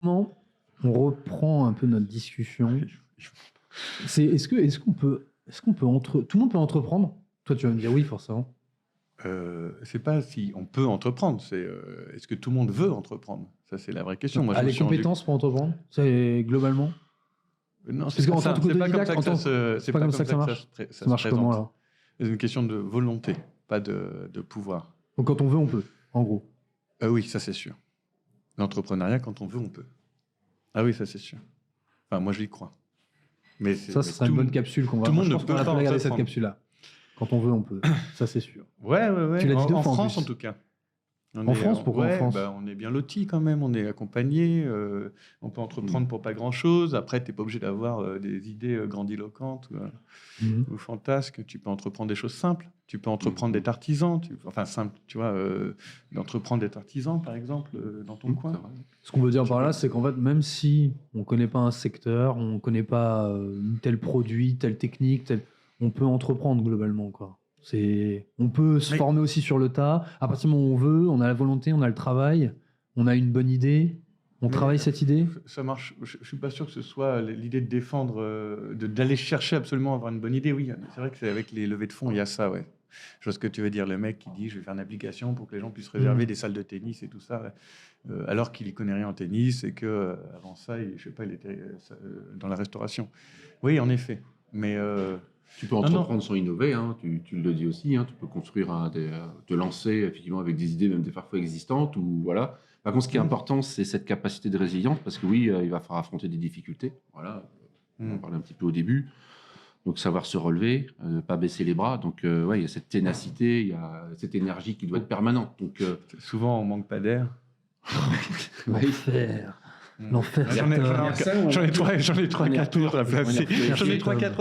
Comment on reprend un peu notre discussion. Est-ce qu'on peut tout le monde peut entreprendre? Toi, tu vas me dire oui, forcément. C'est pas si on peut entreprendre, c'est est-ce que tout le monde veut entreprendre? Ça, c'est la vraie question. Moi, je me Les suis rendu... compétences pour entreprendre, c'est globalement. Non, Parce c'est pas qu'en ça. tant que C'est pas comme autodidacte, ça que c'est pas comme ça que marche. ça Ça se marche comment présente. alors? C'est une question de volonté, pas de pouvoir. Donc quand on veut, on peut, en gros. Oui, ça c'est sûr. L'entrepreneuriat, quand on veut, on peut. Ah oui, ça c'est sûr. Enfin, moi, je y crois. Mais Ça sera une bonne capsule qu'on va. Tout le monde je ne pense peut qu'on va pas regarder cette entreprendre. capsule-là. Quand on veut, on peut. Ça, c'est sûr. Ouais. Tu l'as dit deux En fois en France, plus. en tout cas. France, pourquoi en France? On est bien lotis quand même, on est accompagné, on peut entreprendre pour pas grand-chose. Après, tu n'es pas obligé d'avoir des idées grandiloquentes ou fantasques. Tu peux entreprendre des choses simples. Tu peux entreprendre d'être artisan. Enfin, simple, tu vois, d'entreprendre d'être artisan, par exemple, dans ton coin. Ce qu'on veut dire par là, c'est qu'en fait, même si on ne connaît pas un secteur, on ne connaît pas tel produit, telle technique, on peut entreprendre globalement, quoi. On peut se former aussi sur le tas. À partir du moment où on veut, on a la volonté, on a le travail, on a une bonne idée, on travaille cette idée. Ça marche. Je ne suis pas sûr que ce soit l'idée de défendre, d'aller chercher absolument à avoir une bonne idée. Oui, c'est vrai que c'est avec les levées de fonds, il y a ça, ouais. Je vois ce que tu veux dire. Le mec qui dit je vais faire une application pour que les gens puissent réserver des salles de tennis et tout ça, alors qu'il n'y connaît rien en tennis et que avant ça, il était dans la restauration. Oui, en effet. Mais tu peux entreprendre sans innover, hein, tu le dis aussi, hein, tu peux construire, te lancer effectivement avec des idées même des parfois existantes. Ou, voilà. Par contre, ce qui est important, c'est cette capacité de résilience, parce que oui, il va falloir affronter des difficultés. Voilà, on en parlait un petit peu au début. Donc savoir se relever, pas baisser les bras. Donc il y a cette ténacité, il y a cette énergie qui doit être permanente. Donc souvent on manque pas d'air. L'enfer. J'en ai 3-4 autres à placer. J'en ai 3-4 autres.